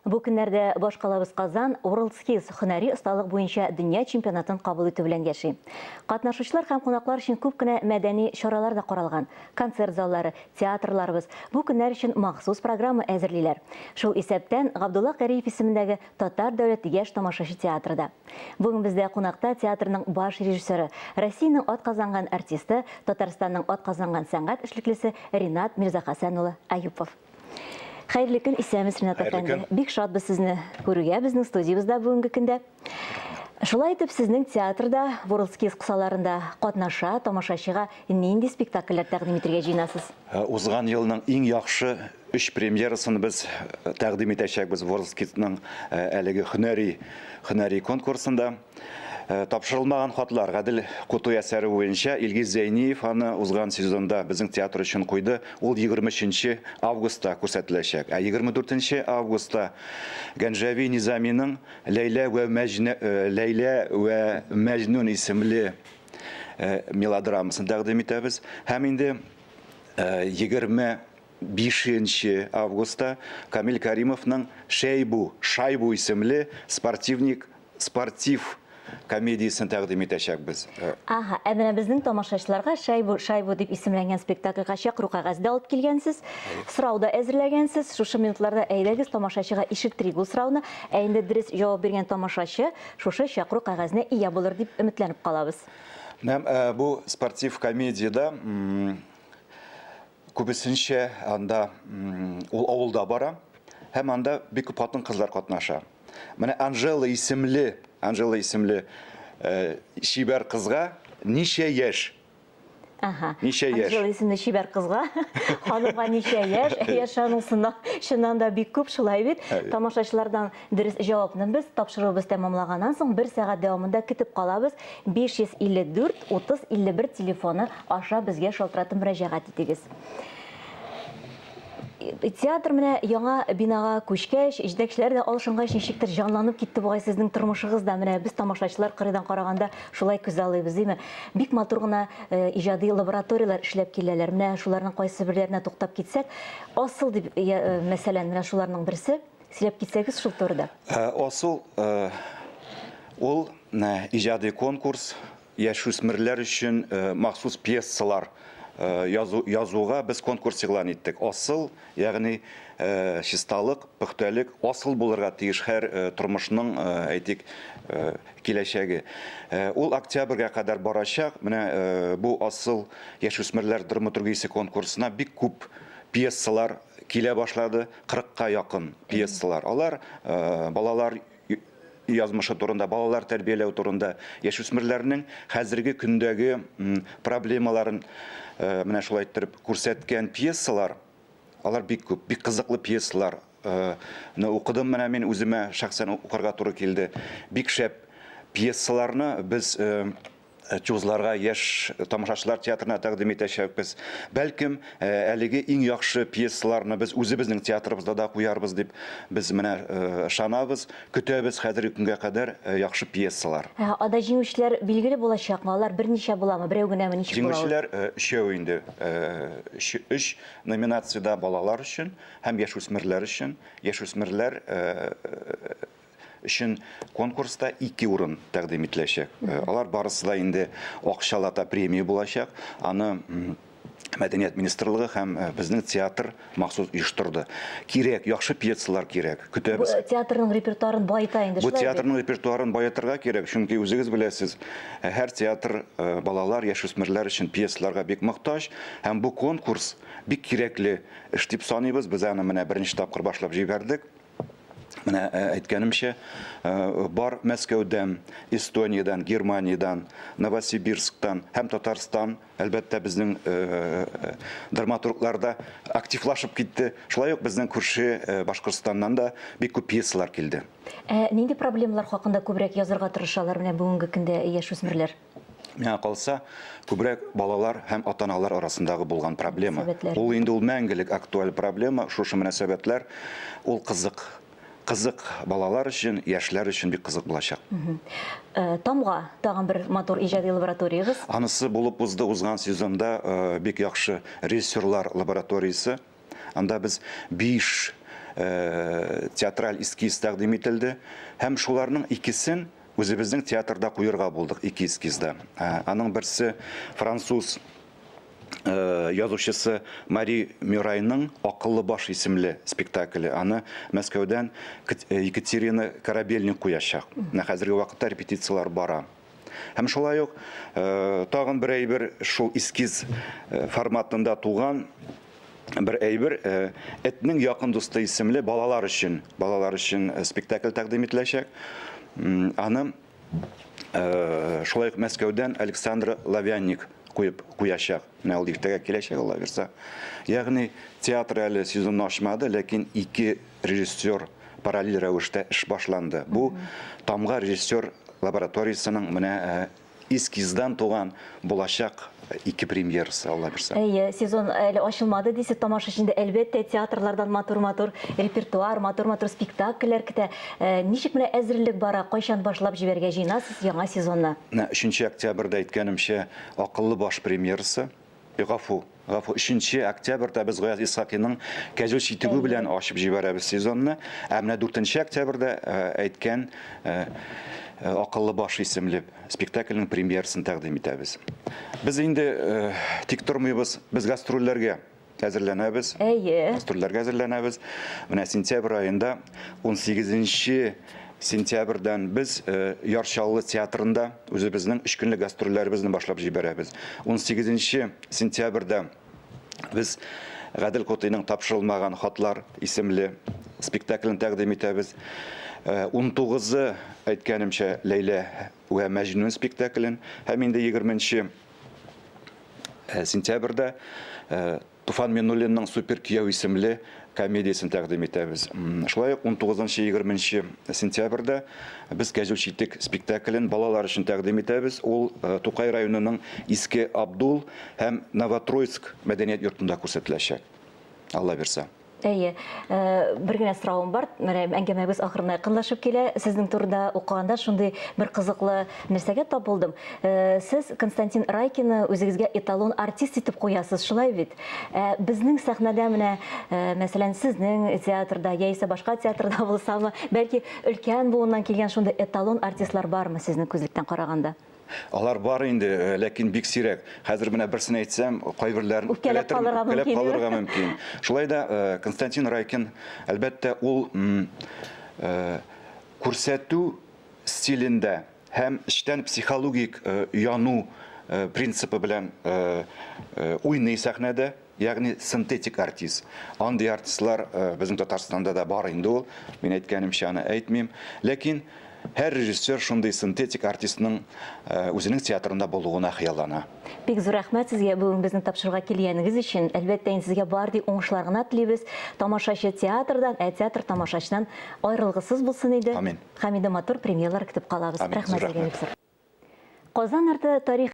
Бу көннәрдә башкалабыз Казан WorldSkills һөнәри осталык буенча дөнья чемпионатын кабул итү белән яши. Катнашучылар һәм кунаклар өчен күп кенә мәдәни чаралар да каралган. Концерт заллары, театрларыбыз бу көннәр өчен махсус программа әзерлиләр. Шул исәптән Габдулла Кариев исемендәге Татар дәүләт яшь тамашачы театрында. Бүген бездә кунакта театрның баш режиссеры, Россиянең атказанган артисты, Татарстанның атказанган сәнгать эшлеклесе Ринат Мирзахасан улы Аюпов. Хәерле көн, исәмез Ринат әфәнде. Бик шатбыз сезне күрүгә безнең студиябызда бүгенге көндә. Шулай итеп, сезнең театрда WorldSkills кысаларында катнаша, тамашачыга нинди спектакльләр тәкъдим итәргә җыенасыз? Узган елның иң яхшы 3 премьерасын без тәкъдим итәчәкбез WorldSkillsның әлеге һөнәри конкурсында. Тапшырылмаган хатлар Гадел Куту әсәре буенча Илгиз Зәйниев аны узган сезонда безнең театр өчен куйды. Ул 23 августта күрсәтеләчәк. 24 августта Ганжави Низаминың Ләйлә вә Мәҗнүн исемле мелодрамасын тәкъдим итәбез. Һәм инде 25 августта Камил Каримовның Шайбу исемле спортив комедиясын тәкъдим итәчәкбез. Аха, әмма безнең тамашачыларга Шайбу дип исемләнгән спектакльгә чакыру кәгазьдә алып килгәнсез, сорауда әзерләгәнсез. Шушы минутларда әйдәгез тамашачыга ишеттирик бу сорауны. Ә инде дөрес җавап биргән тамашачы шушы чакыру кәгазенә ия булыр дип өметләнеп калабыз. Бу спортив комедияда күбесенчә анда ул авылда бара, һәм анда бик күп хатын-кызлар катнаша. Менә Анжела исемле шибәр кызга ничә яшь? Ничә яшь? Анжела исемле шибәр кызга, ханымга ничә яшь? Яшанысында чыннан да бик күп, шулай бит. Тамашачылардан дөрес җавапны без тапшыруыбыз тәмамлаганнан соң 1 сәгать дәвамында көтеп калабыз. 554-30-51 телефоны аша безгә шалтыратып мөрәҗәгать итегез. Театр менә яңа бинага күчкәч, җитәкчеләр дә алышынгач ничектер җанланып китте бугай сезнең тормышыгызда. Менә без тамашачылар кырыйдан караганда шулай күз алыйбыз, димме? Бик матур гына иҗади лабораториялар эшләп киләләр. Менә шуларның кайсы бирләренә туктап китсәк, асыл дип мәсәлән, менә шуларның берсе, сөйләп китсәгез шул турыда. Асыл ул иҗади конкурс, яшүсмерләр өчен махсус пьесалар язуга без конкурс игълан иттек. Асыл, ягъни чисталык, пөхтәлек асыл булырга тиеш һәр тормышның әйтик киләчәге. Ул октябрьгә кадәр барачак. Менә бу асыл яшүсмерләр драматургиясе конкурсына бик күп пьесалар килә башлады, 40-ка якын пьесалар. Алар балалар язмышы турында, балалар тәрбияләү турында, яшүсмерләрнең хәзерге көндәге проблемаларын менә шулай итеп күрсәткән пьесалар. Алар бик күп, бик кызыклы пьесалар. Укыдым менә мин үземә шәхсән укырга туры килде. Бик шәп пьесаларны без чузларга, яшь тамашачылар театрына тәкъдим итәчәкбез. Бәлкем, әлеге иң яхшы пьесаларны без үзебезнең театрыбызда да куярбыз дип без менә шанабыз, көтәбез хәзерге көнгә кадәр яхшы пьесалар. Ада җиңүчеләр билгеле булачакмы? Алар берничә буламы? Берәү генәме, ничек була? Җиңүчеләр 3 инде. 3 номинациядә балалар өчен һәм яшүсмерләр өчен. Яшүсмерләр өчен конкурста 2 урын тәкъдим ителәчәк. Алар барысы да инде акчалата премия булачак. Аны Мәдәният министрлыгы һәм безнең театр махсус оештырды. Кирәк, яхшы пьесалар кирәк. Көтәбез. Театрның репертуарын байыта инде. Бу театрның репертуарын баятырга кирәк, чөнки үзегез беләсез, һәр театр балалар, яшүсмерләр өчен пьесаларга бик мохтаҗ, һәм бу конкурс бик кирәкле эш дип саныйбыз. Без аны менә беренче тапкыр башлап җибәрдек. Менә әйткәнемчә, бар Мәскәүдән, Эстониядән, Германиядан, Новосибирсктан һәм Татарстан, әлбәттә безнең драматургларда активлашып китте. Шулай ук безнең күрше Башкортстаннан да бик күп пьесалар килде. Нинди проблемалар хакында күбрәк язырга тырышалар менә бүгенге көндә яшүсмерләр? Миңа калса, күбрәк балалар һәм ата-аналар арасындагы булган проблема. Ул инде ул мәңгелек актуаль проблема. Шушы мөнәсәбәтләр ул кызык балалар өчен, яшьләр өчен бик кызык булачак. Тамга тагын бер матур иҗади лабораториягыз. Анысы булып узган сезонда бик яхшы режиссерлар лабораториясы. Анда без 5 театраль эскиз тәкъдим ителде. Һәм шуларның икесен үзебезнең театрда куерга булдык, ике эскизда. Аның берсе француз язучысы Мари Мюрайның «Акыллы баш» исемле спектакле. Аны Мәскәүдән Екатерина Корабельник куячак. Хәзерге вакытта репетициялар бара. Һәм шулай ук тагын бер әйбер шул эскиз форматында туган бер әйбер «Этнең якын дусты» исемле балалар өчен спектакль тәкъдим ителәчәк. Аны шулай ук Мәскәүдән Александр Лавянник куячак. Ул иртәгә киләчәк, Алла бирсә. Ягъни театр әле сезонны ачмады, ләкин ике режиссер параллель рәвештә эш башланды. Бу Тамга режиссер лабораториясының менә эскиздан туган булачак ике премьерасы, Алла бирсә. Сезон әле ачылмады дисез, тамашачында әлбәттә театрлардан матур-матур репертуар, матур-матур спектакльләр көтә. Ничек менә әзерлек бара, кайчан башлап җибәргә җыенасыз яңа сезонны? 3 октябрьдә әйткәнемчә, «Акыллы баш» премьерасы. Гафу, 3 октябрьдә без Гаяз Исхакиның «Кәҗүл читегү» белән ачып җибәрәбез сезонны. Менә 4 октябрьдә әйткән «Акыллы баш» исемле спектакльнең премьерасын тәкъдим итәбез. Без инде тик тормыйбыз, без гастрольләргә әзерләнәбез. Гастрольләргә әзерләнәбез. Менә сентябрь айында 18 сентябрьдән без Ярчаллы театрында үзебезнең 3 көнлек гастрольләребезне башлап җибәрәбез. 18 сентябрьдә без Гадел Котыйның «Тапшырылмаган хатлар» исемле спектакльне тәкъдим итәбез. 19 әйткәнемчә Ләйлә вә Мәҗнүн спектаклен, һәм инде 20 сентябрьдә Туфан Миннуллинның «Супер кияү» исемле комедиясын тәкъдим итәбез. Шулай ук 19-20 сентябрьдә без «Кәҗүл читек» спектаклен балалар өчен тәкъдим итәбез. Ул Тукай районының Иске Абдул һәм Новотроицк мәдәният йортында күрсәтеләчәк. Алла бирсә. Бер генә сорауым бар. Әңгәмәбез ахырына якынлашып килә. Сезнең турында укыганда шундый бер кызыклы нәрсәгә тап булдым. Сез Константин Райкинны үзегезгә эталон артист итеп куясыз, шулай бит? Безнең сәхнәдә менә, мәсәлән, сезнең театрда яисә башка театрда булсамы, бәлки өлкән буыннан килгән шундый эталон артистлар бармы сезнең күзлектән караганда? Алар бар инде, ләкин бик сирәк. Хәзер менә берсен әйтсәм, кайберләрен көләп калырга мөмкин. Шулай да Константин Райкин, әлбәттә, ул күрсәтү стилендә һәм эчтән психологик яну принципы белән уйный сәхнәдә, ягъни синтетик артист. Андый артистлар безнең Татарстанда да бар инде ул. Мин әйткәнемчә аны әйтмим, ләкин һәр режиссер шундый синтетик артистның үзенең театрында булуына хыяллана. Бик зур рәхмәт сезгә бүген безне тапшырырга килгәнегез өчен. Әлбәттә, сезгә бар ди уңышлар гына телибез. Тамашачы театрдан, театр тамашачынан аерылгысыз булсын иде. Амин. Һәм инде матур премьералар көтеп калабыз. Рәхмәт сезгә. Казан арты тарих